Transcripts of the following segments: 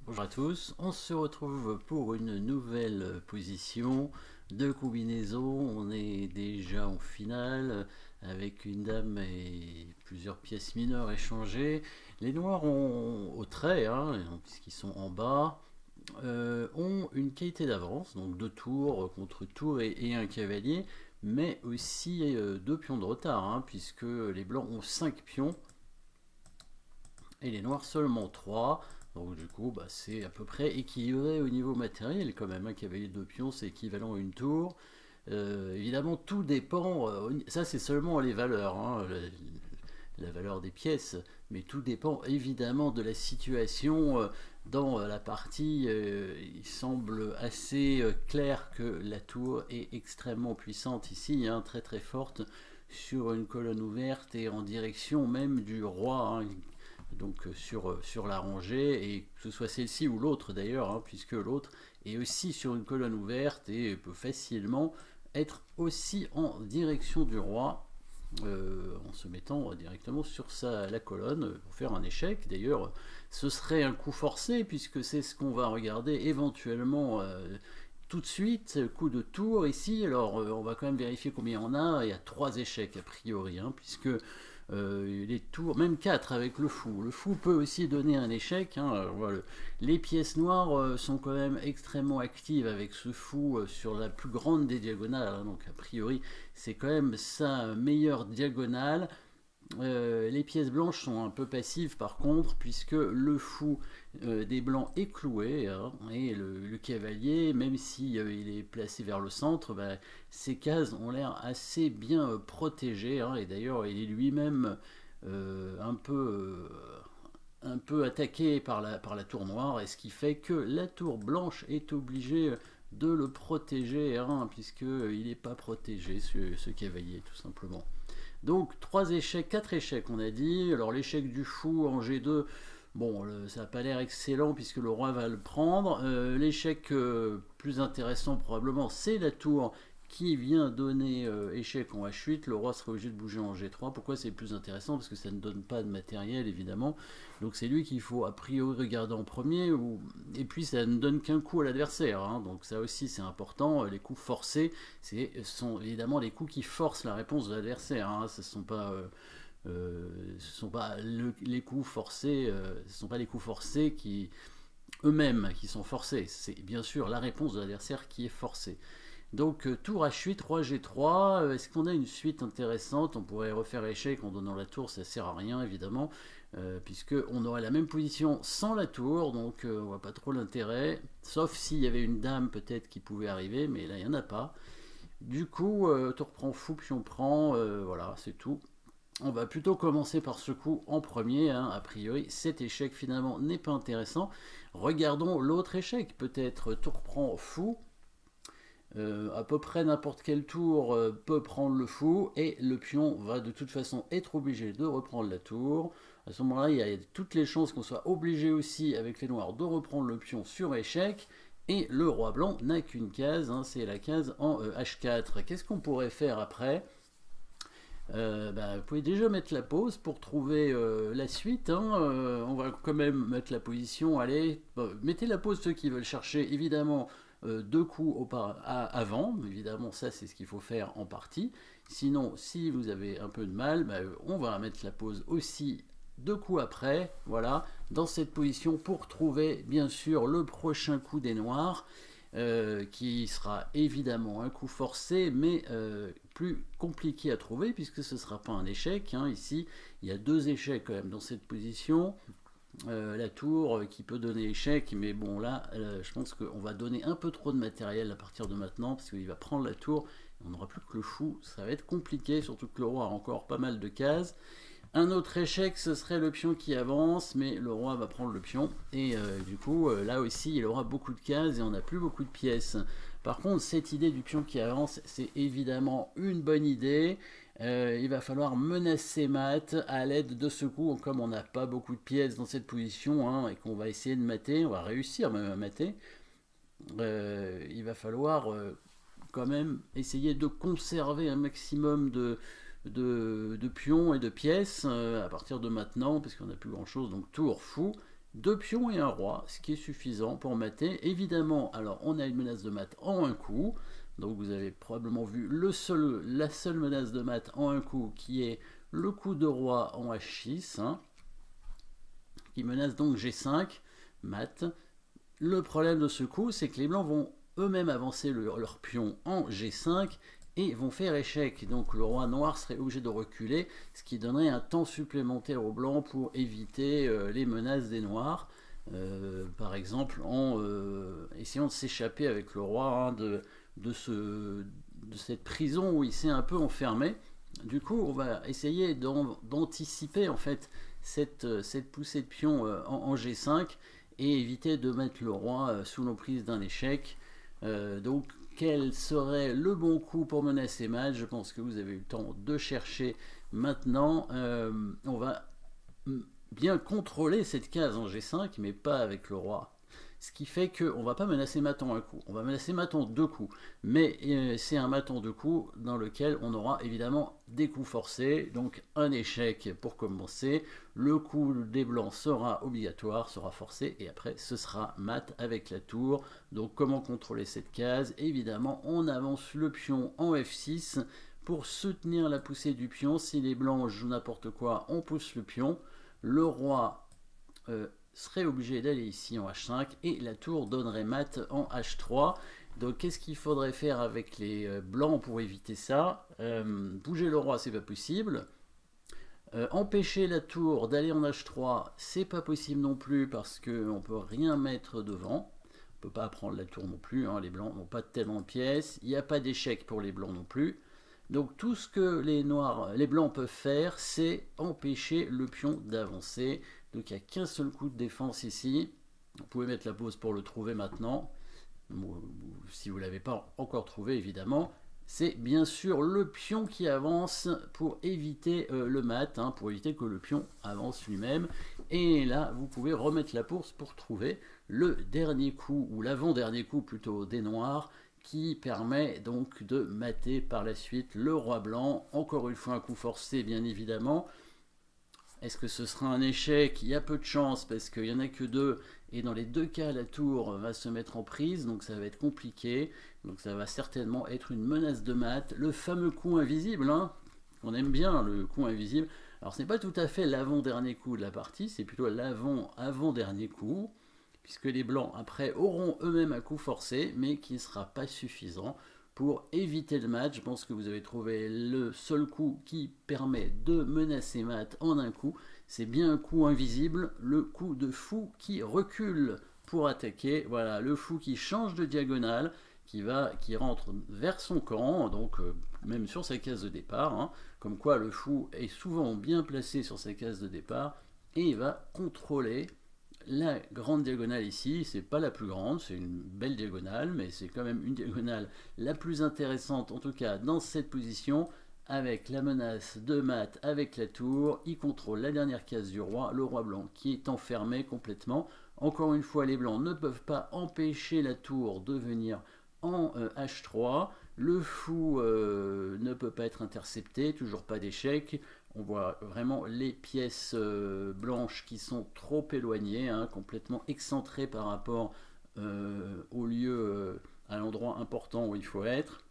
Bonjour à tous, on se retrouve pour une nouvelle position de combinaison. On est déjà en finale avec une dame et plusieurs pièces mineures échangées. Les noirs ont au trait, puisqu'ils sont en bas, ont une qualité d'avance, donc deux tours contre tour et un cavalier, mais aussi deux pions de retard, puisque les blancs ont 5 pions et les noirs seulement 3. Donc du coup, c'est à peu près équilibré au niveau matériel quand même. Un cavalier de pions, c'est équivalent à une tour. Évidemment, tout dépend. Ça, c'est seulement les valeurs, la valeur des pièces. Mais tout dépend évidemment de la situation dans la partie. Il semble assez clair que la tour est extrêmement puissante ici, très très forte, sur une colonne ouverte et en direction même du roi. Donc sur la rangée, et que ce soit celle-ci ou l'autre d'ailleurs, puisque l'autre est aussi sur une colonne ouverte et peut facilement être aussi en direction du roi, en se mettant directement sur la colonne pour faire un échec. D'ailleurs, ce serait un coup forcé, puisque c'est ce qu'on va regarder éventuellement tout de suite, coup de tour ici. Alors on va quand même vérifier combien on a. Il y a 3 échecs a priori, puisque les tours, même 4 avec le fou. Le fou peut aussi donner un échec. Voilà. Les pièces noires sont quand même extrêmement actives avec ce fou sur la plus grande des diagonales. Donc a priori, c'est quand même sa meilleure diagonale. Les pièces blanches sont un peu passives par contre, puisque le fou des blancs est cloué, et le cavalier, même si il est placé vers le centre, ses cases ont l'air assez bien protégées, et d'ailleurs il est lui-même un peu attaqué par la tour noire, et ce qui fait que la tour blanche est obligée de le protéger, puisqu'il n'est pas protégé, ce cavalier, tout simplement. Donc 3 échecs, 4 échecs on a dit. Alors l'échec du fou en G2, bon, ça n'a pas l'air excellent puisque le roi va le prendre. L'échec plus intéressant probablement, c'est la tour qui vient donner échec en H8. Le roi sera obligé de bouger en G3. Pourquoi c'est plus intéressant? Parce que ça ne donne pas de matériel évidemment. Donc c'est lui qu'il faut a priori regarder en premier. Et puis ça ne donne qu'un coup à l'adversaire. Donc ça aussi c'est important. Les coups forcés, sont évidemment les coups qui forcent la réponse de l'adversaire. Ce ne sont pas les coups forcés. Ce sont pas les coups forcés qui eux-mêmes qui sont forcés. C'est bien sûr la réponse de l'adversaire qui est forcée. Donc tour H8, roi G3, est-ce qu'on a une suite intéressante? On pourrait refaire échec en donnant la tour, ça sert à rien évidemment, puisqu'on aurait la même position sans la tour, donc on voit pas trop l'intérêt, sauf s'il y avait une dame peut-être qui pouvait arriver, mais là il n'y en a pas. Du coup, tour prend fou, pion prend, voilà, c'est tout. On va plutôt commencer par ce coup en premier, a priori cet échec finalement n'est pas intéressant. Regardons l'autre échec, peut-être tour prend fou. À peu près n'importe quel tour peut prendre le fou, et le pion va de toute façon être obligé de reprendre la tour. À ce moment-là, il y a toutes les chances qu'on soit obligé aussi avec les noirs de reprendre le pion sur échec, et le roi blanc n'a qu'une case, c'est la case en H4. Qu'est-ce qu'on pourrait faire après? Vous pouvez déjà mettre la pause pour trouver la suite. On va quand même mettre la position. Allez, mettez la pause ceux qui veulent chercher évidemment 2 coups avant. Évidemment, ça c'est ce qu'il faut faire en partie. Sinon, si vous avez un peu de mal, on va mettre la pause aussi 2 coups après. Voilà, dans cette position pour trouver bien sûr le prochain coup des noirs. Qui sera évidemment un coup forcé, mais plus compliqué à trouver, puisque ce ne sera pas un échec. Ici, il y a 2 échecs quand même dans cette position. La tour qui peut donner échec, mais bon là, je pense qu'on va donner un peu trop de matériel à partir de maintenant, parce qu'il va prendre la tour, et on n'aura plus que le fou. Ça va être compliqué, surtout que le roi a encore pas mal de cases. Un autre échec, ce serait le pion qui avance, mais le roi va prendre le pion, et du coup, là aussi, il aura beaucoup de cases, et on n'a plus beaucoup de pièces. Par contre, cette idée du pion qui avance, c'est évidemment une bonne idée. Il va falloir menacer mat à l'aide de ce coup, comme on n'a pas beaucoup de pièces dans cette position, et qu'on va essayer de mater, on va réussir même à mater. Il va falloir quand même essayer de conserver un maximum de pions et de pièces à partir de maintenant, parce qu'on n'a plus grand chose. Donc tour fou, 2 pions et un roi, ce qui est suffisant pour mater. Évidemment, alors on a une menace de mat en un coup, donc vous avez probablement vu la seule menace de mat en un coup qui est le coup de roi en H6, hein, qui menace donc G5, mat. Le problème de ce coup, c'est que les blancs vont eux-mêmes avancer leur pion en G5 et vont faire échec. Donc le roi noir serait obligé de reculer, ce qui donnerait un temps supplémentaire aux blancs pour éviter les menaces des noirs. Par exemple, en essayant de s'échapper avec le roi, hein, de cette prison où il s'est un peu enfermé. Du coup, on va essayer d'anticiper en fait cette poussée de pion en G5 et éviter de mettre le roi sous l'emprise d'un échec. Donc, quel serait le bon coup pour menacer mat? Je pense que vous avez eu le temps de chercher. Maintenant, on va bien contrôler cette case en G5, mais pas avec le roi. Ce qui fait qu'on ne va pas menacer mat en un coup, on va menacer mat en 2 coups. Mais c'est un mat en 2 coups dans lequel on aura évidemment des coups forcés, donc un échec pour commencer. Le coup des blancs sera obligatoire, sera forcé, et après ce sera mat avec la tour. Donc comment contrôler cette case? Évidemment, on avance le pion en F6 pour soutenir la poussée du pion. Si les blancs jouent n'importe quoi, on pousse le pion. Le roi serait obligé d'aller ici en H5 et la tour donnerait mat en H3. Donc qu'est-ce qu'il faudrait faire avec les blancs pour éviter ça? Bouger le roi, c'est pas possible. Empêcher la tour d'aller en H3, c'est pas possible non plus parce qu'on peut rien mettre devant. On peut pas prendre la tour non plus, hein, les blancs n'ont pas tellement de pièces. Il n'y a pas d'échec pour les blancs non plus. Donc tout ce que les blancs peuvent faire, c'est empêcher le pion d'avancer. Donc il n'y a qu'un seul coup de défense ici. Vous pouvez mettre la pause pour le trouver maintenant. Si vous ne l'avez pas encore trouvé, évidemment. C'est bien sûr le pion qui avance pour éviter le mat, hein, pour éviter que le pion avance lui-même. Et là, vous pouvez remettre la pause pour trouver le dernier coup, ou l'avant-dernier coup plutôt des noirs, qui permet donc de mater par la suite le roi blanc. Encore une fois, un coup forcé, bien évidemment. Est-ce que ce sera un échec? Il y a peu de chance parce qu'il n'y en a que 2 et dans les 2 cas la tour va se mettre en prise, donc ça va être compliqué. Donc ça va certainement être une menace de mat. Le fameux coup invisible, hein, on aime bien le coup invisible. Alors ce n'est pas tout à fait l'avant-dernier coup de la partie, c'est plutôt l'avant-avant-dernier coup, puisque les blancs après auront eux-mêmes un coup forcé, mais qui ne sera pas suffisant pour éviter le mat. Je pense que vous avez trouvé le seul coup qui permet de menacer mat en un coup. C'est bien un coup invisible, le coup de fou qui recule pour attaquer. Voilà, le fou qui change de diagonale, qui rentre vers son camp, donc même sur sa case de départ. Hein, comme quoi le fou est souvent bien placé sur sa case de départ et il va contrôler la grande diagonale ici. C'est pas la plus grande, c'est une belle diagonale, mais c'est quand même une diagonale la plus intéressante, en tout cas dans cette position, avec la menace de mat avec la tour. Il contrôle la dernière case du roi, le roi blanc qui est enfermé complètement. Encore une fois, les blancs ne peuvent pas empêcher la tour de venir en H3. Le fou ne peut pas être intercepté, toujours pas d'échec. On voit vraiment les pièces blanches qui sont trop éloignées, hein, complètement excentrées par rapport au lieu, à l'endroit important où il faut être.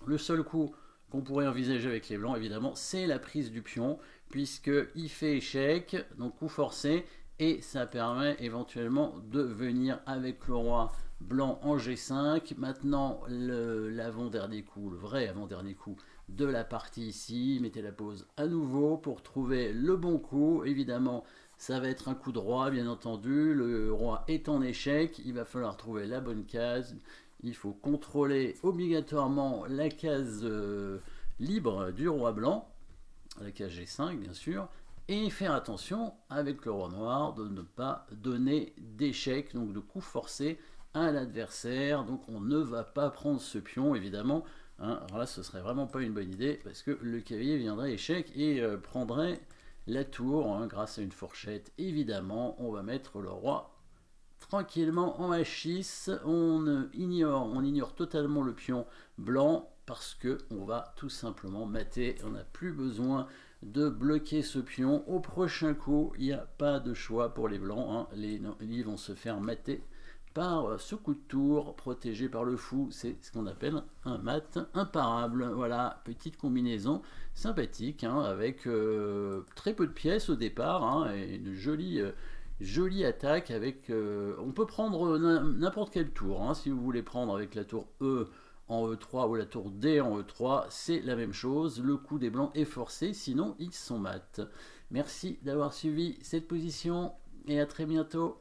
Le seul coup qu'on pourrait envisager avec les blancs, évidemment, c'est la prise du pion, puisqu'il fait échec, donc coup forcé, et ça permet éventuellement de venir avec le roi blanc en G5. Maintenant, l'avant-dernier coup, le vrai avant-dernier coup de la partie ici. Mettez la pause à nouveau pour trouver le bon coup. Évidemment, ça va être un coup de roi, bien entendu. Le roi est en échec. Il va falloir trouver la bonne case. Il faut contrôler obligatoirement la case libre du roi blanc, la case G5, bien sûr. Et faire attention avec le roi noir de ne pas donner d'échec, donc de coup forcé à l'adversaire. Donc on ne va pas prendre ce pion, évidemment. Hein. Alors là, ce serait vraiment pas une bonne idée parce que le cavalier viendrait échec et prendrait la tour, hein, grâce à une fourchette. Évidemment, on va mettre le roi tranquillement en H6. On ignore totalement le pion blanc parce que on va tout simplement mater. On n'a plus besoin de bloquer ce pion. Au prochain coup, il n'y a pas de choix pour les blancs, hein. Les lits vont se faire mater par ce coup de tour, protégé par le fou. C'est ce qu'on appelle un mat imparable. Voilà, petite combinaison sympathique, hein, avec très peu de pièces au départ, hein, et une jolie attaque avec... on peut prendre n'importe quel tour, hein, si vous voulez prendre avec la tour E en E3 ou la tour D en E3, c'est la même chose. Le coup des blancs est forcé, sinon ils sont mat. Merci d'avoir suivi cette position et à très bientôt.